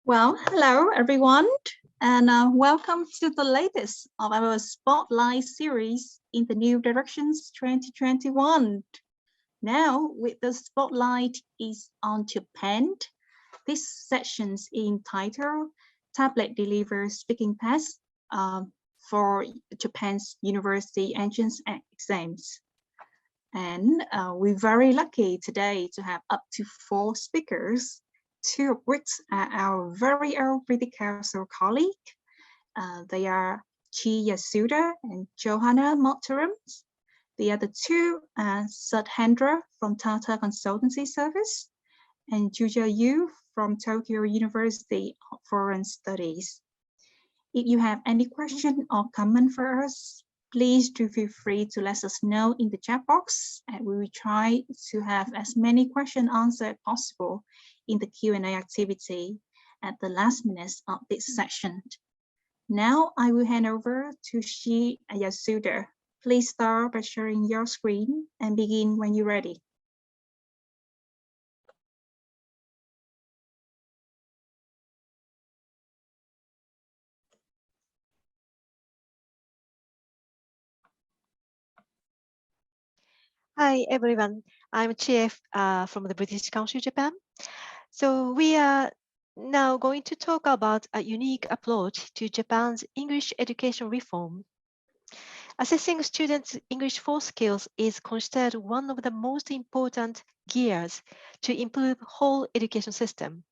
Well, hello everyone, and welcome to the latest of our Spotlight series in the New Directions 2021. Now, with the spotlight is on Japan, this session's entitled Tablet Delivered Speaking Test for Japan's university entrance exams. And we're very lucky today to have up to 4 speakers, 2 of which are our very own British Council colleague. They are Chi Yasuda and Johanna Motterum. The other 2 are Sudhendra from Tata Consultancy Service and Juja Yu from Tokyo University of Foreign Studies. If you have any question or comment for us, please do feel free to let us know in the chat box, and we will try to have as many questions answered as possible in the Q&A activity at the last minutes of this session. Now I will hand over to Chi Yasuda. Please start by sharing your screen and begin when you're ready. Hi, everyone. I'm Chief from the British Council, Japan. So we are now going to talk about a unique approach to Japan's English education reform. Assessing students' English 4 skills is considered one of the most important gears to improve whole education system.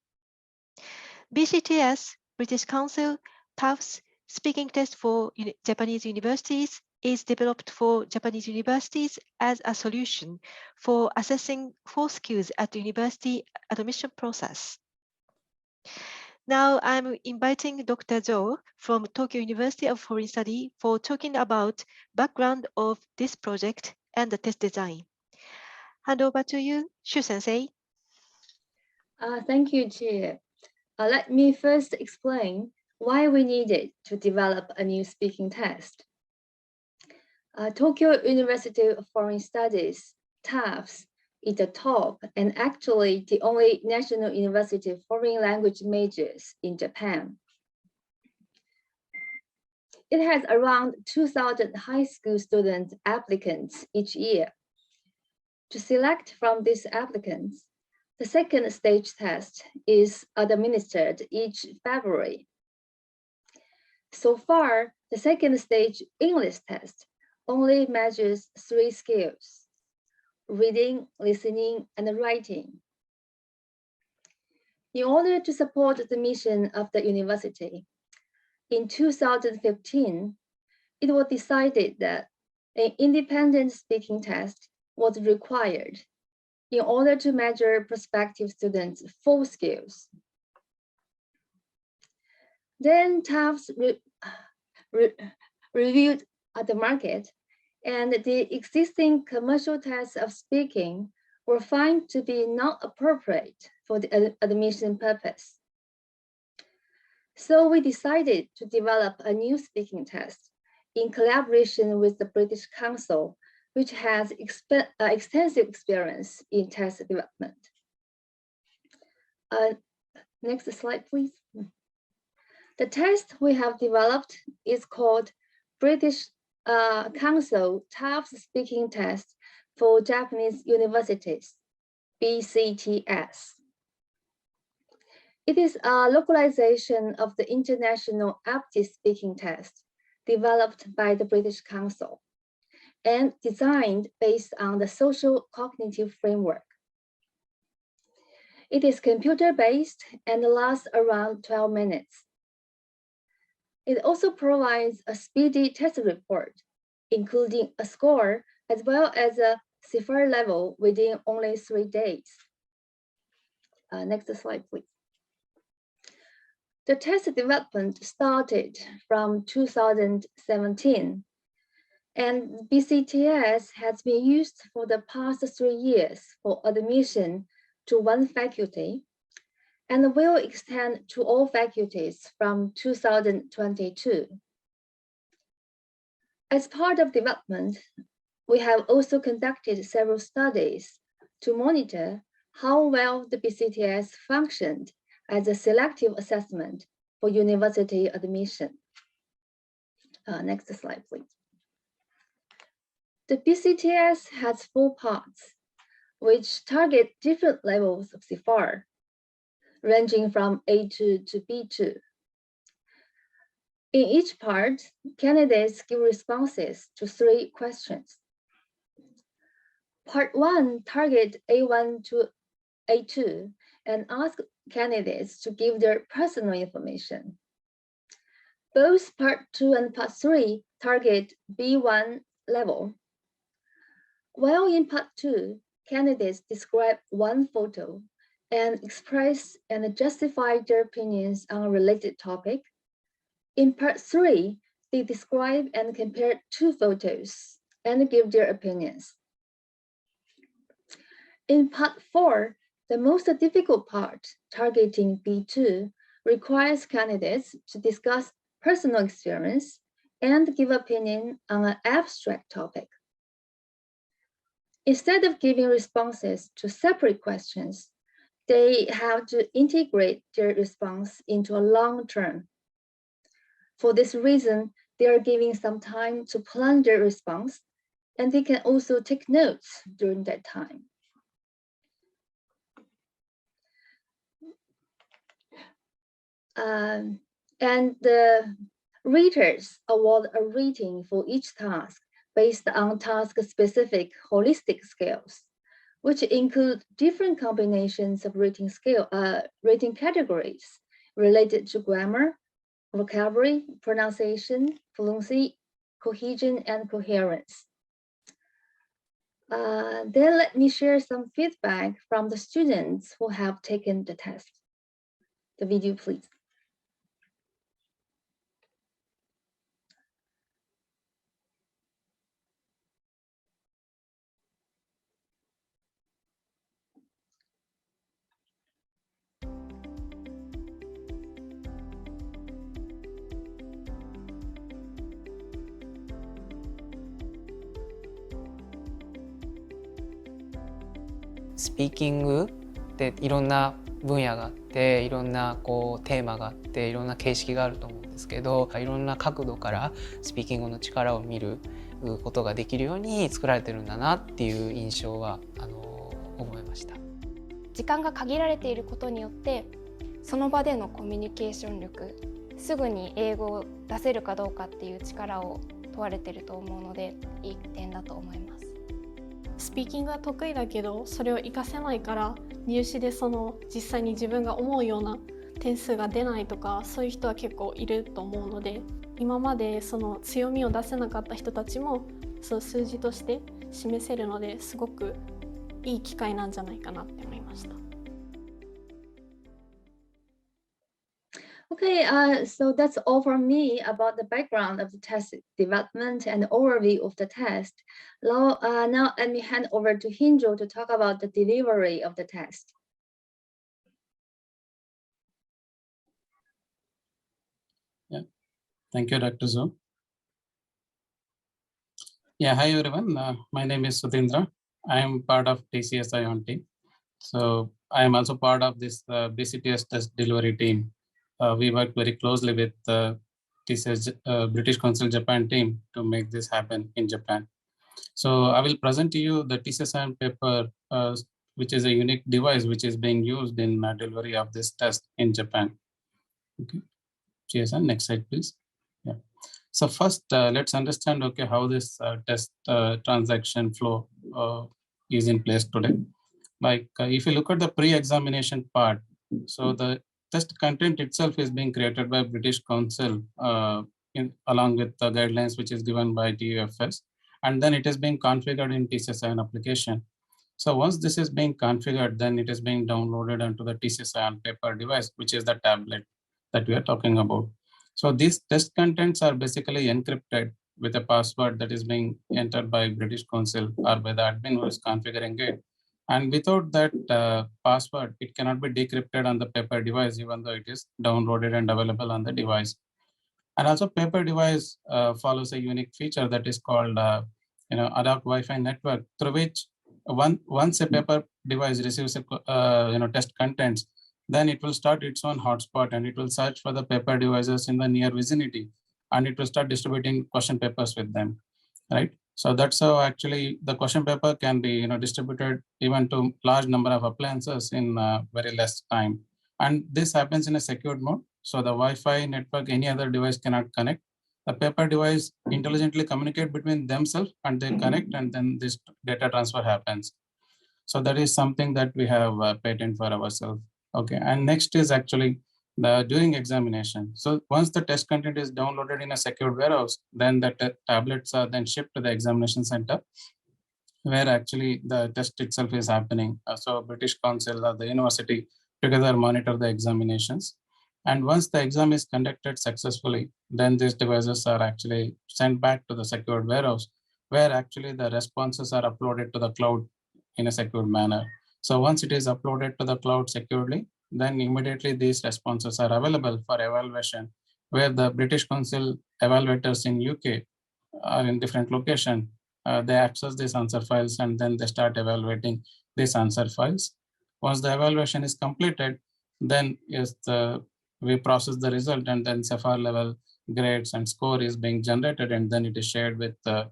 BCT-S, British Council, TAF's speaking test for Japanese universities is developed for Japanese universities as a solution for assessing 4 skills at the university admission process. Now I'm inviting Dr. Zhou from Tokyo University of Foreign Studies for talking about background of this project and the test design. Hand over to you, Shu Sensei. Thank you, Chi. Let me first explain why we needed to develop a new speaking test. Tokyo University of Foreign Studies, TAFS, is the top and actually the only national university of foreign language majors in Japan. It has around 2,000 high school student applicants each year. To select from these applicants, the second stage test is administered each February. So far, the second stage English test only measures 3 skills: reading, listening, and writing. In order to support the mission of the university, in 2015, it was decided that an independent speaking test was required in order to measure prospective students' 4 skills. Then TAFS reviewed the market, and the existing commercial tests of speaking were found to be not appropriate for the admission purpose. So we decided to develop a new speaking test in collaboration with the British Council, which has extensive experience in test development. Next slide, please. The test we have developed is called British Council TAFS Speaking Test for Japanese Universities, BCT-S. It is a localization of the international Aptis speaking test developed by the British Council and designed based on the social cognitive framework. It is computer-based and lasts around 12 minutes. It also provides a speedy test report, including a score as well as a CEFR level within only 3 days. Next slide, please. The test development started from 2017, and BCTS has been used for the past 3 years for admission to 1 faculty and will extend to all faculties from 2022. As part of development, we have also conducted several studies to monitor how well the BCTS functioned as a selective assessment for university admission. Next slide, please. The BCTS has 4 parts, which target different levels of CEFR, ranging from A2 to B2. In each part, candidates give responses to 3 questions. Part 1 target A1 to A2 and ask candidates to give their personal information. Both Part 2 and Part 3 target B1 level. While in Part 2, candidates describe one photo and express and justify their opinions on a related topic. In Part 3, they describe and compare 2 photos and give their opinions. In Part 4, the most difficult part, targeting B2, requires candidates to discuss personal experience and give opinion on an abstract topic. Instead of giving responses to separate questions, they have to integrate their response into a long term. For this reason, they are giving some time to plan their response, and they can also take notes during that time. And the raters award a rating for each task based on task-specific holistic scales, which include different combinations of rating categories related to grammar, vocabulary, pronunciation, fluency, cohesion, and coherence. Then let me share some feedback from the students who have taken the test. The video, please.スピーキングっていろんな分野があっていろんなテーマがあっていろんな形式があると思うんですけどいろんな角度からスピーキングの力を見ることができるように作られてるんだなっていう印象は思いました。時間が限られていることによってその場でのコミュニケーション力すぐに英語を出せるかどうかっていう力を問われていると思うのでいい点だと思います。スピーキングは得意だけどそれを活かせないから入試で実際に自分が思うような点数が出ないとかそういう人は結構いると思うので今まで強みを出せなかった人たちも数字として示せるのですごくいい機会なんじゃないかなって思いました。Okay, so that's all from me about the background of the test development and overview of the test. Now let me hand over to Hinjo to talk about the delivery of the test. Yeah, thank you, Dr. Zhou. Yeah, hi everyone. My name is Sudhindra. I am part of TCS ION team. So I am also part of this BCTS test delivery team. We work very closely with the TCS British Council Japan team to make this happen in Japan. So I will present to you the TCS ION paper, which is a unique device which is being used in delivery of this test in Japan. Okay, TCS, next slide, please. Yeah. So first, let's understand how this test transaction flow is in place today. Like if you look at the pre-examination part, so the test content itself is being created by British Council along with the guidelines which is given by TUFS, and then it is being configured in TCS ION application. So once this is being configured, then it is being downloaded onto the TCS ION paper device, which is the tablet that we are talking about. So these test contents are basically encrypted with a password that is being entered by British Council or by the admin who is configuring it. And without that password, it cannot be decrypted on the paper device, even though it is downloaded and available on the device. And also paper device follows a unique feature that is called ad hoc Wi-Fi network, through which once a paper device receives test contents, then it will start its own hotspot and it will search for the paper devices in the near vicinity, and it will start distributing question papers with them, right? So that's how actually the question paper can be distributed even to large number of appliances in very less time. And this happens in a secured mode. So the Wi-Fi network, any other device cannot connect. The paper device intelligently communicate between themselves and they connect, and then this data transfer happens. So that is something that we have patent for ourselves. Okay, and next is actually the during examination. So once the test content is downloaded in a secured warehouse, then the tablets are then shipped to the examination center, where actually the test itself is happening. So British Council or the university together monitor the examinations. And once the exam is conducted successfully, then these devices are actually sent back to the secured warehouse, where actually the responses are uploaded to the cloud in a secure manner. So once it is uploaded to the cloud securely, then immediately these responses are available for evaluation, where the British Council evaluators in UK are in different location. They access these answer files and then they start evaluating these answer files. Once the evaluation is completed, then we process the result, and then CEFR level grades and score is being generated, and then it is shared with the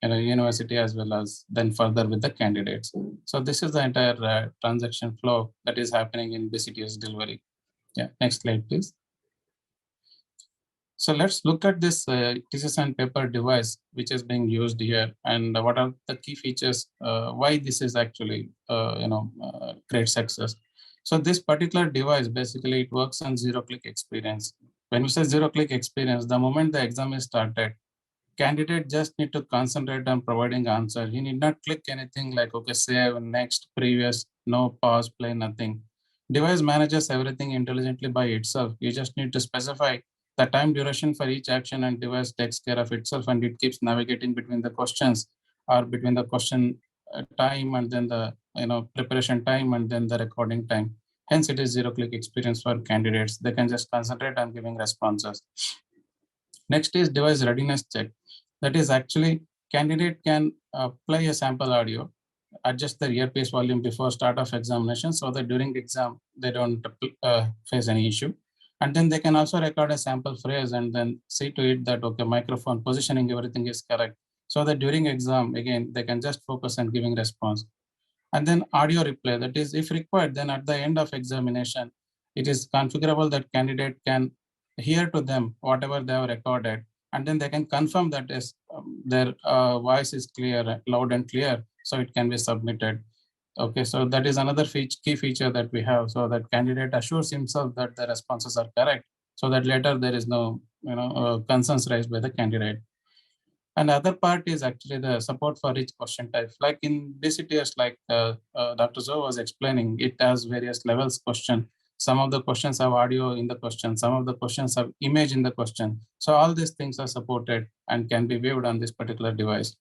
university as well as then further with the candidates. So this is the entire transaction flow that is happening in BCTS delivery. Yeah, next slide, please. So let's look at this thesis and paper device which is being used here, and what are the key features, why this is actually great success. So this particular device, basically it works on zero-click experience. When we say zero-click experience, the moment the exam is started, candidate just need to concentrate on providing answer. He need not click anything like, okay, save, next, previous, no, pause, play, nothing. Device manages everything intelligently by itself. You just need to specify the time duration for each action, and device takes care of itself, and it keeps navigating between the questions or between the question time and then the preparation time and then the recording time. Hence, it is zero-click experience for candidates. They can just concentrate on giving responses. Next is device readiness check. That is actually candidate can play a sample audio, adjust the earpiece volume before start of examination so that during exam they don't face any issue. And then they can also record a sample phrase and then see to it that, okay, microphone positioning, everything is correct. So that during exam, again, they can just focus on giving response. And then audio replay, that is if required, then at the end of examination, it is configurable that candidate can hear to them whatever they have recorded, and then they can confirm that is, their voice is clear, loud and clear, so it can be submitted. Okay, so that is another key feature that we have, so that candidate assures himself that the responses are correct, so that later there is no concerns raised by the candidate. And the other part is actually the support for each question type. Like in BCTS, like Dr. Zoe was explaining, it has various levels question. Some of the questions have audio in the question. Some of the questions have image in the question. So all these things are supported and can be viewed on this particular device.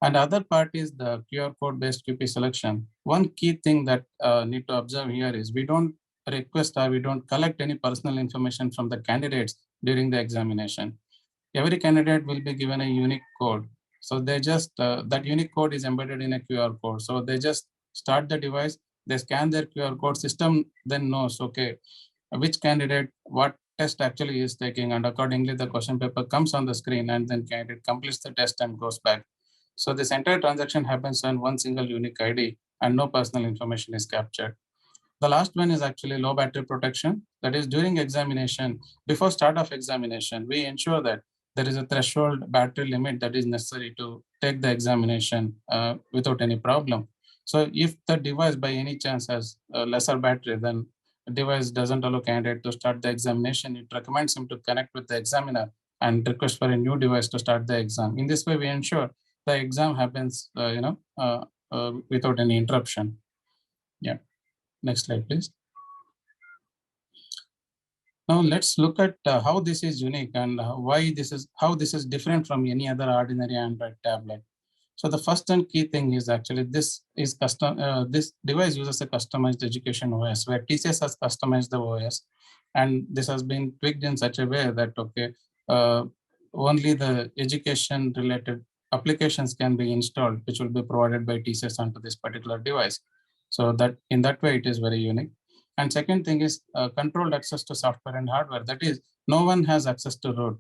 And the other part is the QR code based QP selection. One key thing that need to observe here is we don't request or we don't collect any personal information from the candidates during the examination. Every candidate will be given a unique code. So they just, that unique code is embedded in a QR code. So they just start the device, they scan their QR code, system then knows, okay, which candidate, what test actually is taking, and accordingly the question paper comes on the screen, and then candidate completes the test and goes back. So this entire transaction happens on one single unique ID and no personal information is captured. The last one is actually low battery protection. That is during examination, before start of examination, we ensure that there is a threshold battery limit that is necessary to take the examination without any problem. So if the device by any chance has a lesser battery, then the device doesn't allow candidate to start the examination. It recommends him to connect with the examiner and request for a new device to start the exam. In this way, we ensure the exam happens without any interruption. Yeah. Next slide, please. Now let's look at how this is unique and how this is different from any other ordinary Android tablet. So the first and key thing is actually this is custom. This device uses a customized education OS, where TCS has customized the OS, and this has been tweaked in such a way that only the education related applications can be installed, which will be provided by TCS onto this particular device. So that in that way, it is very unique. And second thing is controlled access to software and hardware. That is, no one has access to root.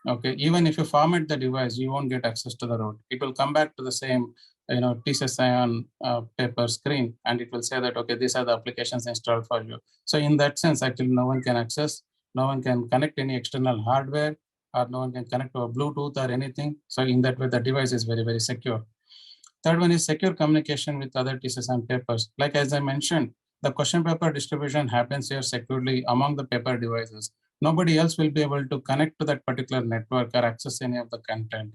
Okay, even if you format the device, you won't get access to the root. It will come back to the same, TCS Ion paper screen, and it will say that, okay, these are the applications installed for you. So in that sense, actually, no one can access, no one can connect any external hardware, or no one can connect to a Bluetooth or anything. So in that way, the device is very, very secure. Third one is secure communication with other TCS Ion papers. Like as I mentioned, the question paper distribution happens here securely among the paper devices. Nobody else will be able to connect to that particular network or access any of the content.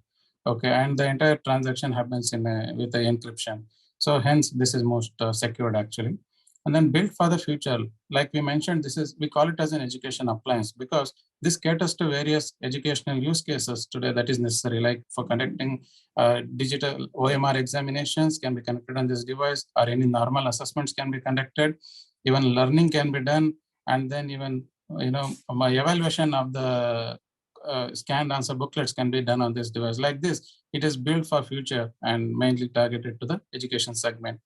Okay, and the entire transaction happens with the encryption. So hence, this is most secured actually. And then built for the future, like we mentioned, we call it as an education appliance because this caters to various educational use cases today that is necessary, like for conducting digital OMR examinations can be connected on this device, or any normal assessments can be conducted, even learning can be done, and then even my evaluation of the scanned answer booklets can be done on this device. Like this, it is built for future and mainly targeted to the education segment.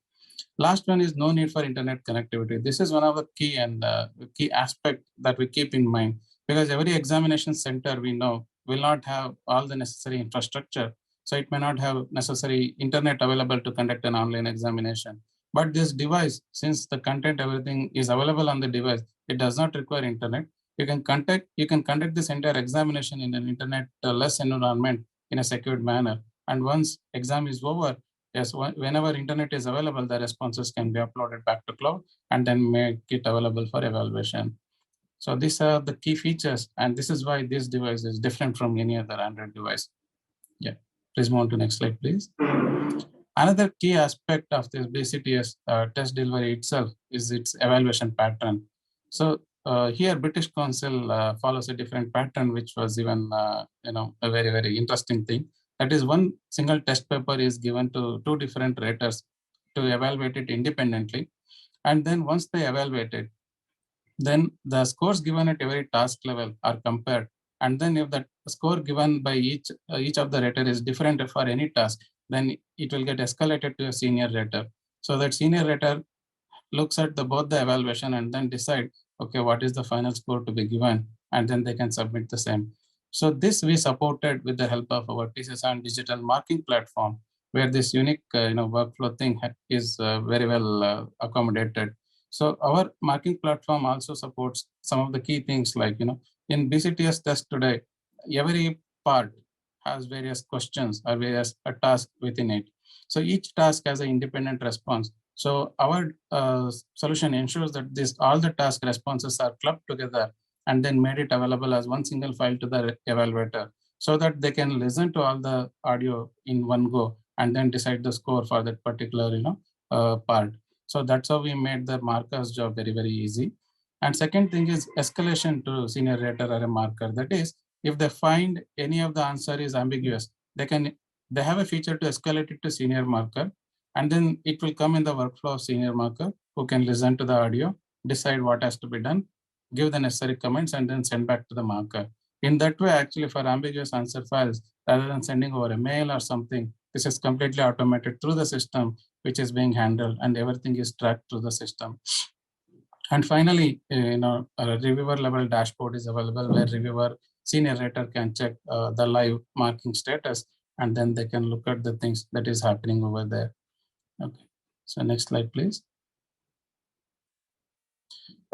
Last one is no need for internet connectivity. This is one of the key aspect that we keep in mind, because every examination center we know will not have all the necessary infrastructure. So it may not have necessary internet available to conduct an online examination. But this device, since the content, everything is available on the device, it does not require internet. You can conduct this entire examination in an internet-less environment in a secured manner. And once exam is over, yes, whenever internet is available, the responses can be uploaded back to cloud and then make it available for evaluation. So these are the key features, and this is why this device is different from any other Android device. Yeah, please move on to next slide, please. Another key aspect of this BCTS test delivery itself is its evaluation pattern. So here British Council follows a different pattern, which was even a very, very interesting thing. That is, one single test paper is given to two different raters to evaluate it independently. And then once they evaluate it, then the scores given at every task level are compared. And then if the score given by each of the rater is different for any task, then it will get escalated to a senior rater. So that senior rater looks at both the evaluation and then decide, okay, what is the final score to be given, and then they can submit the same. So this we supported with the help of our TCS Ion digital marking platform, where this unique workflow thing is very well accommodated. So our marking platform also supports some of the key things like, in BCTS test today, every part has various questions or various tasks within it. So each task has an independent response. So our solution ensures that all the task responses are clubbed together and then made it available as one single file to the evaluator, so that they can listen to all the audio in one go and then decide the score for that particular part. So that's how we made the markers job very, very easy. And second thing is escalation to senior rater or a marker. That is, if they find any of the answer is ambiguous, they have a feature to escalate it to senior marker, and then it will come in the workflow of senior marker who can listen to the audio, decide what has to be done, give the necessary comments, and then send back to the marker. In that way, actually, for ambiguous answer files, rather than sending over a mail or something, this is completely automated through the system, which is being handled, and everything is tracked through the system. And finally, a reviewer level dashboard is available where reviewer senior rater can check the live marking status, and then they can look at the things that is happening over there. Okay, so next slide, please.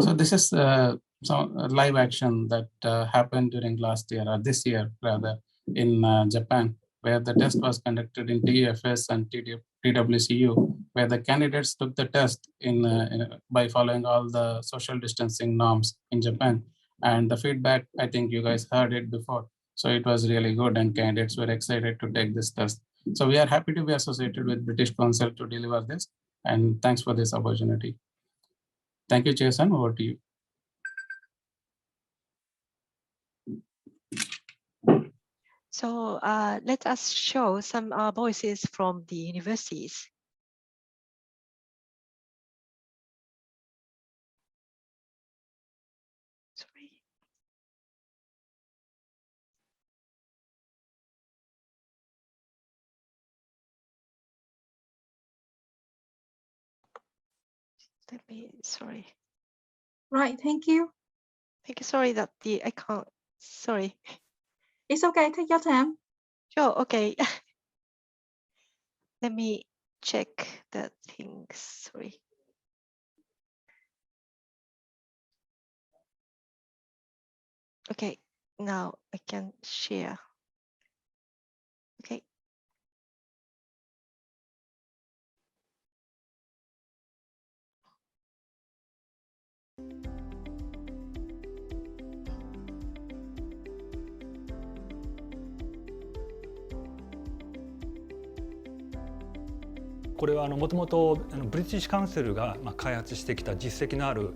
So this is some live action that happened during last year, or this year rather, in Japan, where the test was conducted in TFS and TWCU, where the candidates took the test by following all the social distancing norms in Japan. And the feedback, I think you guys heard it before. So it was really good, and candidates were excited to take this test. So we are happy to be associated with British Council to deliver this. And thanks for this opportunity. Thank you, Jason. Over to you. So let us show some voices from the universities. Sorry. Sorry. Right, thank you. Thank you. Sorry that I can't. Sorry. It's okay, take your time. Sure. Okay. Let me check the things. Sorry. Okay. Now I can share. Okay.これはもともとブリティッシュカウンセルが開発してきた実績のある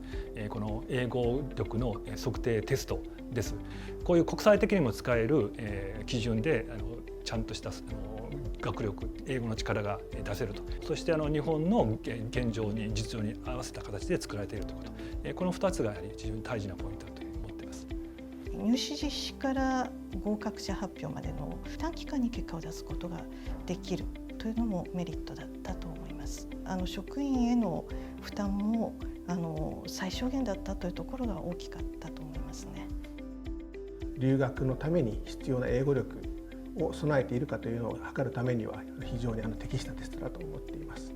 この英語力の測定テストです。こういう国際的にも使える基準でちゃんとした学力、英語の力が出せると。そして日本の現状に実情に合わせた形で作られているということ。この2つがやはり非常に大事なポイントだと思っています。入試実施から合格者発表までの短期間に結果を出すことができるというのもメリットだったと思います。職員への負担も最小限だったというところが大きかったと思いますね。留学のために必要な英語力を備えているかというのを測るためには非常に適したテストだと思っています。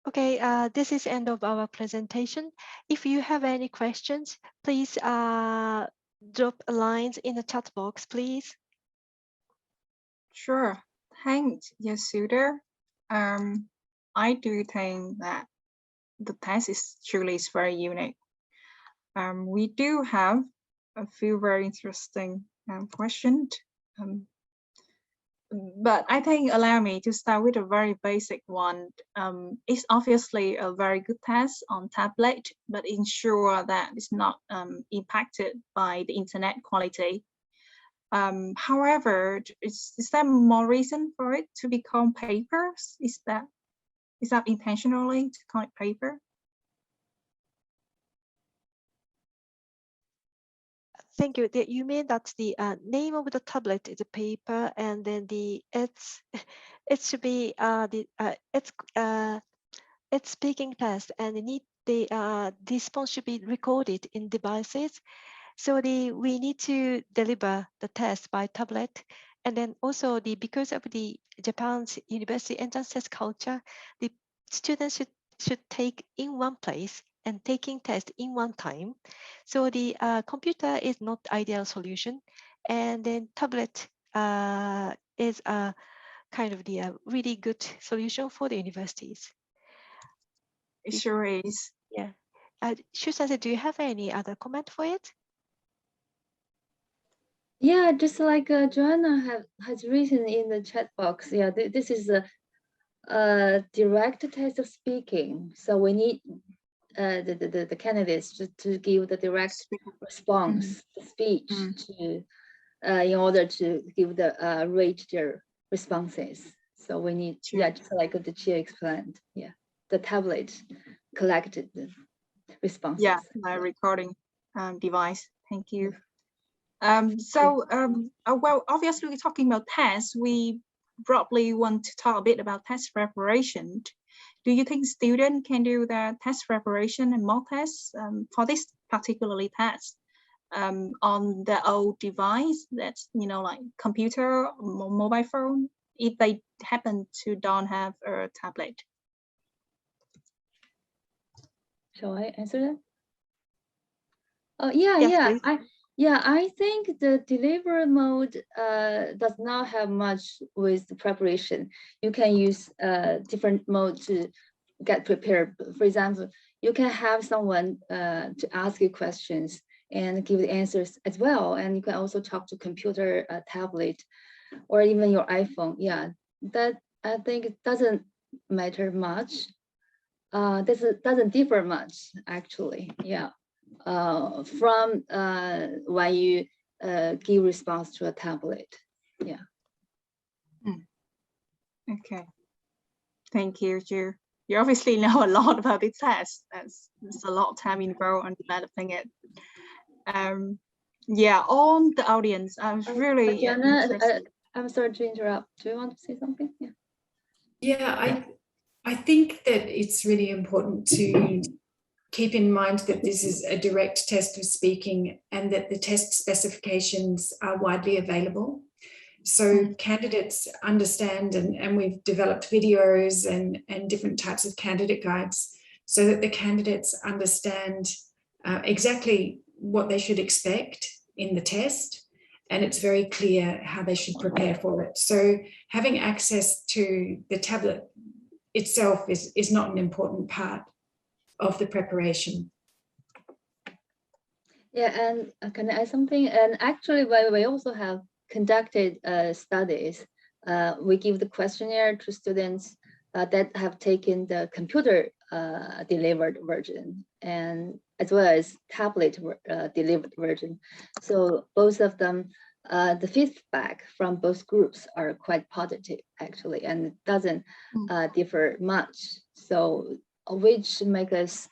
Okay, this is end of our presentation. If you have any questions, please drop lines in the chat box, please. Sure, thanks, Yasuda. I do think that the test is truly very unique. We do have a few very interesting questions. But I think allow me to start with a very basic one. It's obviously a very good test on tablet, but ensure that it's not impacted by the internet quality. However, is there more reason for it to become papers? Is that intentionally to call it paper? Thank you. You mean that the name of the tablet is a paper, and then it should be it's speaking test, and the response should be recorded in devices. So we need to deliver the test by tablet, and then also because of the Japan's university entrance test culture, the students should take in one place and taking test in one time. So the computer is not ideal solution, and then tablet is a kind of the really good solution for the universities. It sure is. Yeah. Shu-sensei, do you have any other comment for it? Yeah, just like Joanna has written in the chat box. Yeah, this is a direct test of speaking. So we need the candidates to give the direct response, the speech to in order to give the rate their responses. So we need, yeah, just like the chair explained, yeah, the tablet collected the responses. Yeah, my recording device. Thank you. Well, obviously we're talking about tests. We probably want to talk a bit about test preparation. Do you think students can do the test preparation and mock tests for this particularly test on their old device, that's like computer or mobile phone, if they happen to don't have a tablet? Shall I answer that? Oh yeah, Yes, yeah. I think the delivery mode does not have much with the preparation. You can use different mode to get prepared. For example, you can have someone to ask you questions and give the answers as well. And you can also talk to computer, tablet, or even your iPhone. Yeah, that I think it doesn't matter much. Doesn't differ much actually. Yeah. From when you give response to a tablet. Yeah. Okay. Thank you, Ju. You obviously know a lot about the test. That's a lot of time involved on developing it. Yeah, on the audience, I was really interested. I'm sorry to interrupt. Do you want to say something? Yeah. Yeah, I think that it's really important to keep in mind that this is a direct test of speaking and that the test specifications are widely available. So candidates understand, and we've developed videos and different types of candidate guides so that the candidates understand exactly what they should expect in the test, and it's very clear how they should prepare for it. So having access to the tablet itself is not an important part of the preparation. Yeah, and can I add something? And actually, we also have conducted studies. We give the questionnaire to students that have taken the computer delivered version, and as well as tablet delivered version. So both of them, the feedback from both groups are quite positive actually, and it doesn't differ much. So which makes us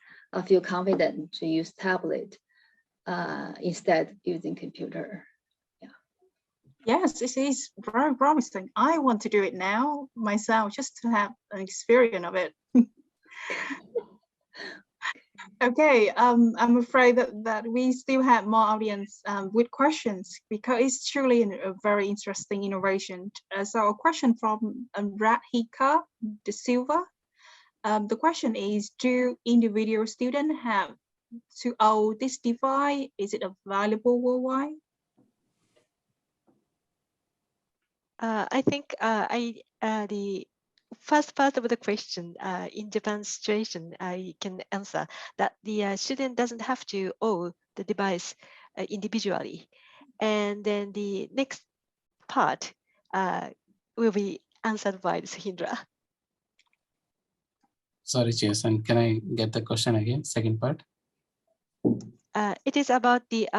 feel confident to use tablet instead using computer. Yes, this is very promising. I want to do it now myself just to have an experience of it. Okay, I'm afraid that we still have more audience with questions because it's truly a very interesting innovation. So a question from Radhika De Silva. The question is, do individual students have to own this device? Is it available worldwide? I think the first part of the question, in Japan's situation, I can answer that the student doesn't have to own the device individually. And then the next part will be answered by Suhindra. Sorry, Jason, can I get the question again, second part? It is about the,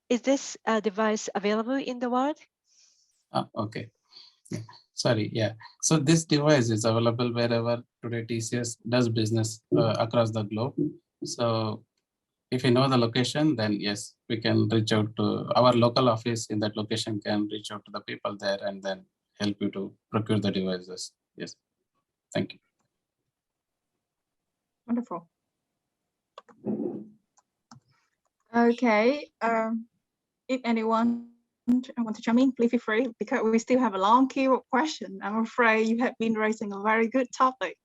is this device available in the world? Okay. Yeah. Sorry, yeah. So this device is available wherever today TCS does business across the globe. So if you know the location, then yes, we can reach out to our local office in that location, can reach out to the people there and then help you to procure the devices. Yes, thank you. Wonderful. Okay, if anyone want to chime in, please feel free, because we still have a long queue of questions. I'm afraid you have been raising a very good topic.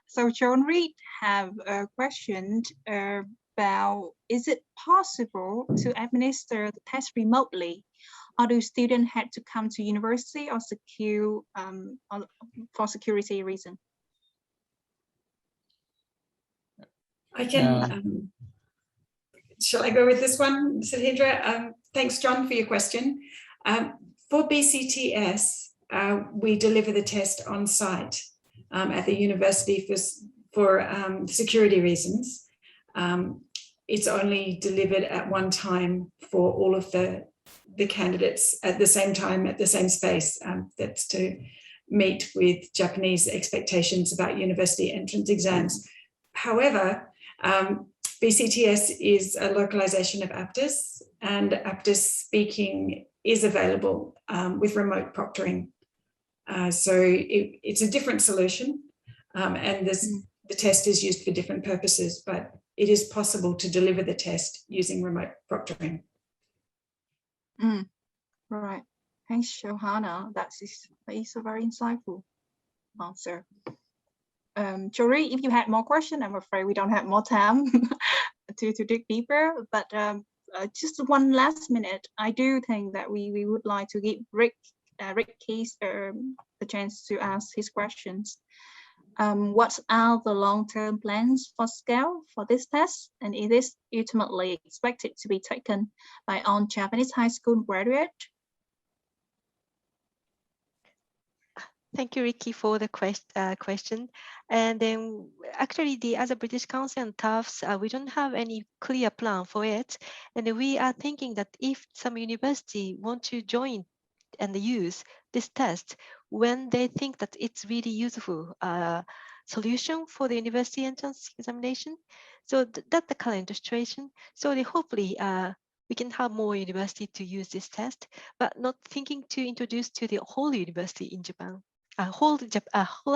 So John Reed have a question about, is it possible to administer the test remotely, or do students have to come to university or secure for security reason? I can, shall I go with this one, Suhindra? Thanks, John, for your question. For BCT-S, we deliver the test on site at the university for security reasons. It's only delivered at one time for all of the candidates at the same time, at the same space. That's to meet with Japanese expectations about university entrance exams. However, BCTS is a localization of Aptis, and Aptis speaking is available with remote proctoring. So it's a different solution, and the test is used for different purposes, but it is possible to deliver the test using remote proctoring. Right. Thanks, Johanna. That is a very insightful answer. Jory, if you had more questions, I'm afraid we don't have more time to dig deeper, but just one last minute, I do think that we would like to give Rick Keys the chance to ask his questions. What are the long-term plans for scale for this test, and is this ultimately expected to be taken by all Japanese high school graduates? Thank you, Ricky, for the question. And then actually, as a British Council and TAFs, we don't have any clear plan for it. And we are thinking that if some university want to join and use this test when they think that it's really useful solution for the university entrance examination. So that's the current situation. So hopefully we can have more university to use this test, but not thinking to introduce to the whole university in Japan, whole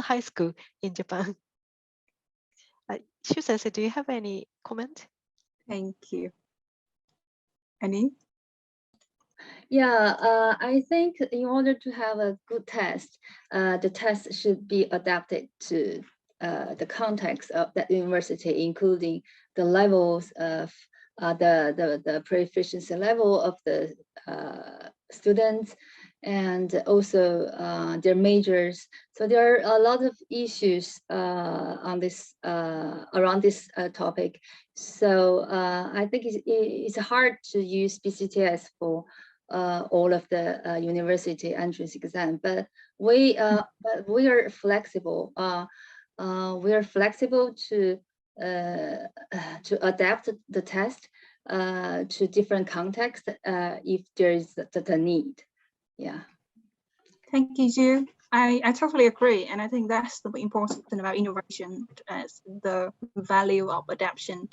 high school in Japan. Shu-sensei, do you have any comment? Thank you. Any? Yeah, I think in order to have a good test, the test should be adapted to the context of that university, including the levels of the proficiency level of the students, and also their majors. So there are a lot of issues on this around this topic. So I think it's hard to use BCTS for all of the university entrance exam, but we are flexible. We are flexible to adapt the test to different contexts if there is the need. Yeah. Thank you, Ju. I totally agree. And I think that's the important thing about innovation, as the value of adaptation.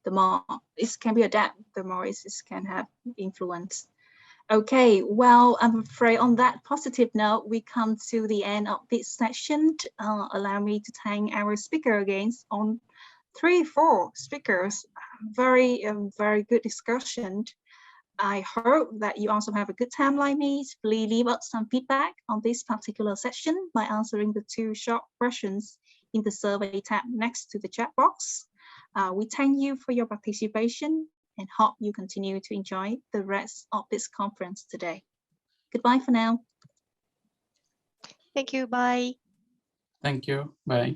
The more it can be adapted, the more it can have influence. Okay, well, I'm afraid on that positive note, we come to the end of this session. Allow me to thank our speaker again on 3-4 speakers. Very good discussion. I hope that you also have a good time like me. Please leave us some feedback on this particular session by answering the 2 short questions in the survey tab next to the chat box. We thank you for your participation and hope you continue to enjoy the rest of this conference today. Goodbye for now. Thank you. Bye. Thank you. Bye.